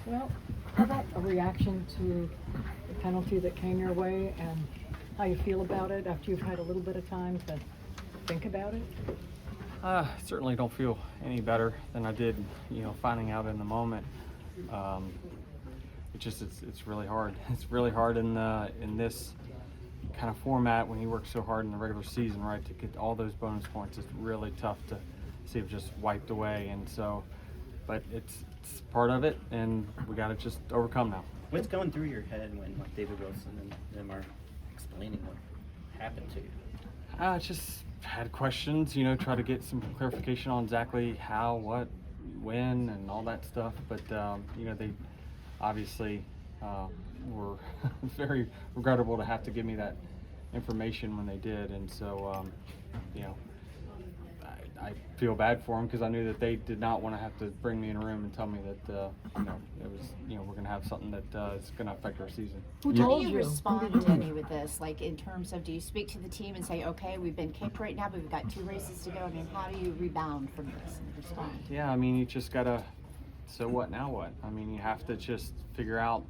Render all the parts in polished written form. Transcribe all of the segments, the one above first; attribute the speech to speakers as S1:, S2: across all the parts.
S1: Well, how about a reaction to the penalty that came your way and how you feel about it after you've had a little bit of time to think about it?
S2: Certainly don't feel any better than I did, finding out in the moment. It's really hard. It's really hard in this kind of format when you work so hard in the regular season, right? To get all those bonus points, it's really tough to see it just wiped away. And so, but it's part of it, and we got to just overcome now.
S3: What's going through your head when like David Wilson and them are explaining what happened to you?
S2: Just had questions, try to get some clarification on exactly how, what, when, and all that stuff. But they obviously were very regrettable to have to give me that information when they did, and so I feel bad for them because I knew that they did not want to have to bring me in a room and tell me that it was we're going to have something that is going to affect our season.
S4: How do you respond, Denny, with this? Like, in terms of, do you speak to the team and say, okay, we've been kicked right now, but we've got 2 races to go? I mean, how do you rebound from this and respond?
S2: Yeah, I mean, you just gotta. So what now? What? I mean, you have to just figure out,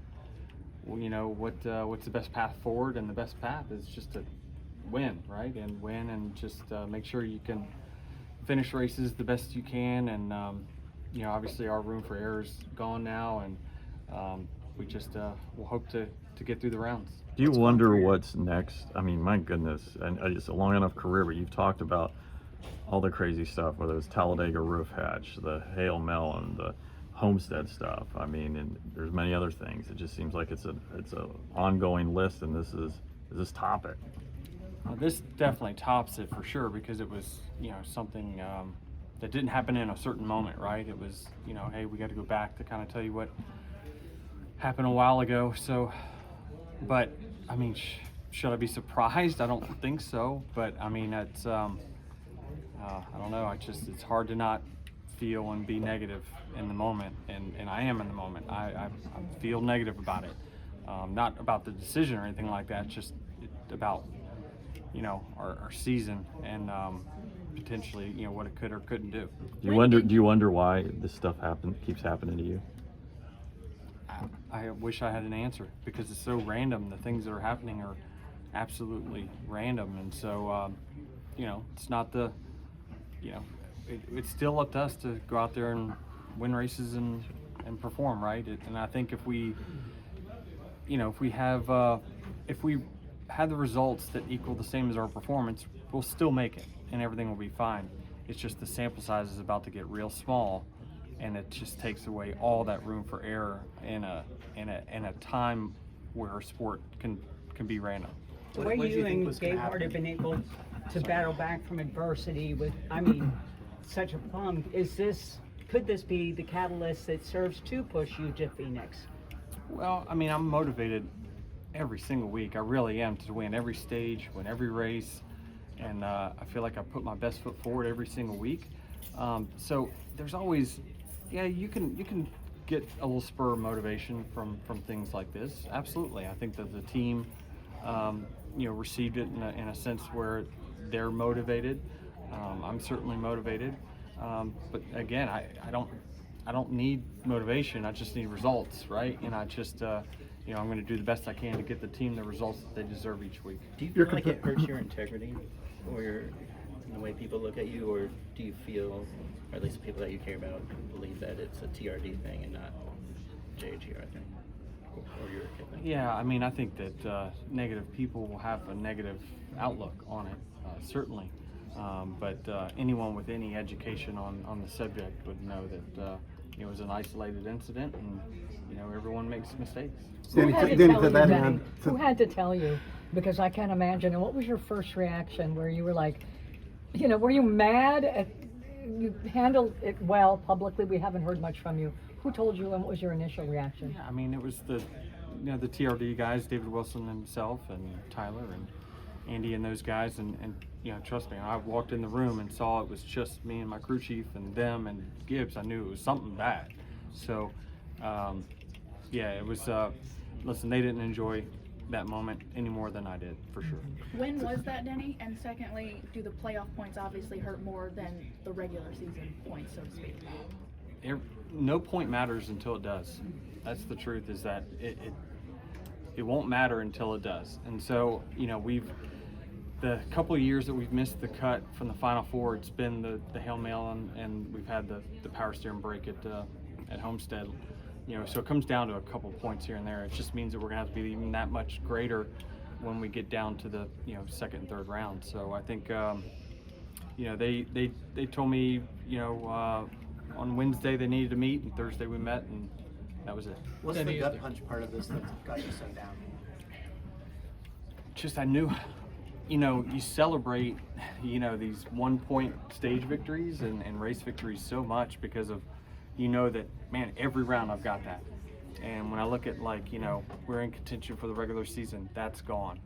S2: what's the best path forward, and the best path is just to win, right? And win, and just make sure you can finish races the best you can, and obviously our room for error is gone now, and we just will hope to get through the rounds.
S5: Do you wonder what's next? I mean, my goodness, and it's a long enough career, but you've talked about all the crazy stuff, whether it's Talladega roof hatch, the Hail Melon, the Homestead stuff. I mean, and there's many other things. It just seems like it's a ongoing list, and this topic.
S2: This definitely tops it for sure, because it was something that didn't happen in a certain moment, right? It was hey, we got to go back to kind of tell you what happened a while ago. So, but I mean, should I be surprised? I don't think so. But I mean, it's I don't know. It's hard to not feel and be negative in the moment, and I am in the moment. I feel negative about it, not about the decision or anything like that. Just about our season, and potentially what it could or couldn't do.
S5: Do you wonder why this stuff keeps happening to you?
S2: I wish I had an answer, because it's so random. The things that are happening are absolutely random, and so it's not the it's still up to us to go out there and win races and perform, right? And I think if we had the results that equal the same as our performance, we'll still make it, and everything will be fine. It's just the sample size is about to get real small, and it just takes away all that room for error in a time where our sport can be random.
S6: The way you and Gabehart have been able to battle back from adversity with, such a plum, could this be the catalyst that serves to push you to Phoenix?
S2: Well, I mean, I'm motivated every single week. I really am, to win every stage, win every race, and I feel like I put my best foot forward every single week. So there's always, you can get a little spur of motivation from things like this. Absolutely, I think that the team, received it in a sense where they're motivated. I'm certainly motivated, but again, I don't need motivation. I just need results, right? And I just I'm going to do the best I can to get the team the results that they deserve each week.
S3: Do you feel like it hurts your integrity, or in the way people look at you, or do you feel, or at least the people that you care about, believe that it's a TRD thing and not JHR thing, or your thing?
S2: Yeah, I mean, I think that negative people will have a negative outlook on it, certainly. But anyone with any education on the subject would know that it was an isolated incident, and everyone makes mistakes.
S1: Who had to tell you? Because I can't imagine. And what was your first reaction, where you were like, were you mad? You handled it well publicly. We haven't heard much from you. Who told you, and what was your initial reaction?
S2: Yeah, I mean, it was the TRD guys, David Wilson himself, and Tyler and Andy and those guys, and trust me, I walked in the room and saw it was just me and my crew chief and them and Gibbs. I knew it was something bad. So it was listen, they didn't enjoy that moment any more than I did, for sure.
S7: When was that, Denny? And secondly, do the playoff points obviously hurt more than the regular season points, so to speak?
S2: no point matters until it does. That's the truth, is that it won't matter until it does. And so, you know, the couple of years that we've missed the cut from the Final Four, it's been the Hail Mail and we've had the power steering break at Homestead. You know, so it comes down to a couple of points here and there. It just means that we're gonna have to be even that much greater when we get down to the, you know, second and third round. So I think, you know, they told me, you know, on Wednesday they needed to meet, and Thursday we met, and that was it.
S8: What's the gut punch part of this that got you so down?
S2: Just, I knew, you know, you celebrate, you know, these 1-point stage victories and race victories so much because of, you know, that, man, every round I've got that. And when I look at, like, you know, we're in contention for the regular season, that's gone.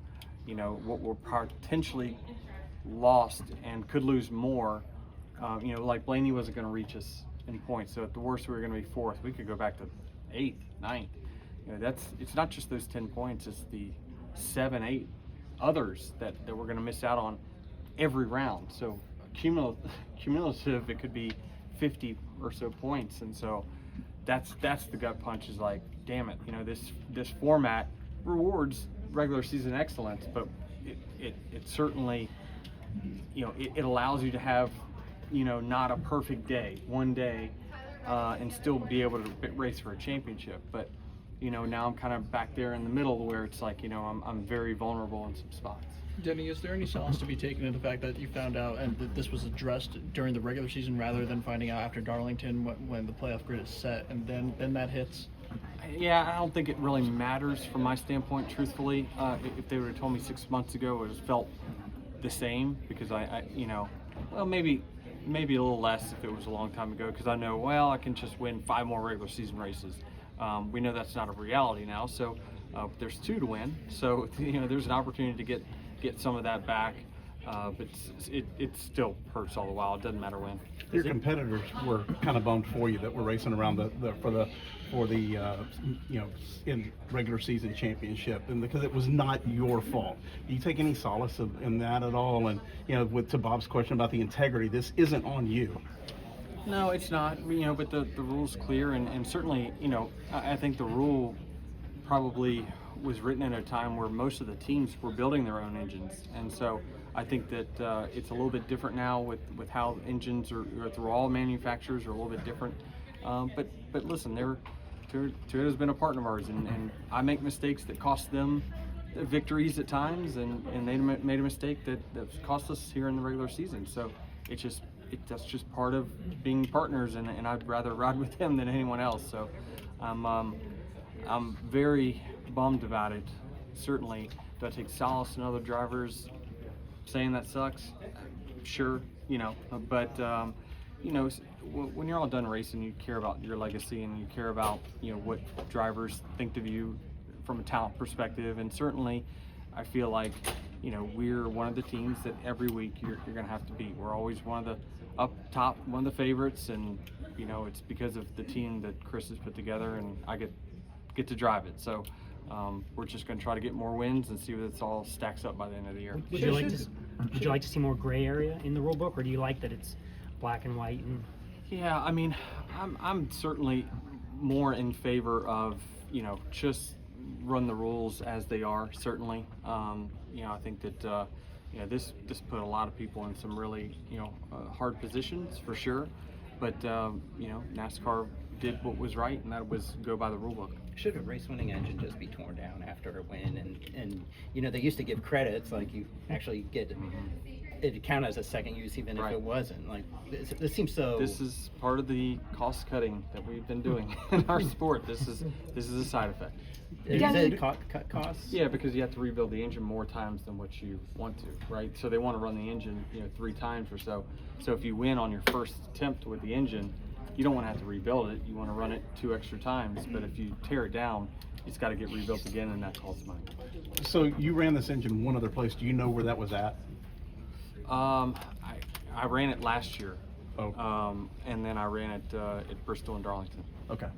S2: You know, what we're potentially lost and could lose more, you know, like Blaney wasn't going to reach us in points. So at the worst, we were going to be 4th. We could go back to 8th, 9th. You know, it's not just those 10 points, it's the 7, 8 others that we're going to miss out on every round. So cumulative, it could be 50 or so points. And so that's the gut punch, is like, damn it, you know, this format rewards regular season excellence, but it certainly, you know, it allows you to have, you know, not a perfect day, one day, and still be able to race for a championship. But, you know, now I'm kind of back there in the middle where it's like, you know, I'm very vulnerable in some spots.
S9: Denny, is there any solace to be taken in the fact that you found out and that this was addressed during the regular season rather than finding out after Darlington when the playoff grid is set and then that hits?
S2: Yeah, I don't think it really matters from my standpoint, truthfully. If they would have told me 6 months ago, it would have felt the same, because I you know, well, maybe a little less if it was a long time ago, because I know, well, I can just win 5 more regular season races. We know that's not a reality now, so there's 2 to win. So, you know, there's an opportunity to get some of that back, but it still hurts all the while. It doesn't matter when.
S10: Your competitors were kind of bummed for you that were racing around for the you know, in regular season championship, and because it was not your fault. Do you take any solace in that at all? And, you know, to Bob's question about the integrity, this isn't on you.
S2: No, it's not. You know, but the rule's clear, and certainly, you know, I think the rule probably was written at a time where most of the teams were building their own engines, and so I think that it's a little bit different now with how engines are through all manufacturers are a little bit different. But listen, Toyota's been a partner of ours, and I make mistakes that cost them victories at times, and they made a mistake that's cost us here in the regular season. So that's just part of being partners, and I'd rather ride with them than anyone else. So I'm very bummed about it. Certainly, do I take solace in other drivers saying that sucks? Sure, you know, but you know, when you're all done racing, you care about your legacy, and you care about, you know, what drivers think of you from a talent perspective. And certainly, I feel like, you know, we're one of the teams that every week you're going to have to beat. We're always one of the up top, one of the favorites, and, you know, it's because of the team that Chris has put together, and I get to drive it. So we're just going to try to get more wins and see what it all stacks up by the end of the year.
S11: Would you like to see more gray area in the rule book, or do you like that it's black and white? And
S2: yeah, I mean, I'm certainly more in favor of, you know, just run the rules as they are. Certainly, you know, I think that you know, this put a lot of people in some really, you know, hard positions for sure. But you know, NASCAR did what was right, and that was go by the rule book.
S3: Should a race-winning engine just be torn down after a win? And you know, they used to give credits, like you actually get it count as a second use even if it wasn't. Like this seems so.
S2: This is part of the cost cutting that we've been doing in our sport. This is a side effect.
S3: Is it cut costs?
S2: Yeah, because you have to rebuild the engine more times than what you want to, right? So they want to run the engine, you know, 3 times or so. So if you win on your first attempt with the engine, you don't want to have to rebuild it. You want to run it 2 extra times. But if you tear it down, it's got to get rebuilt again, and that costs money.
S10: So you ran this engine one other place. Do you know where that was at?
S2: I ran it last year.
S10: Oh.
S2: And then I ran it at Bristol and Darlington.
S10: Okay.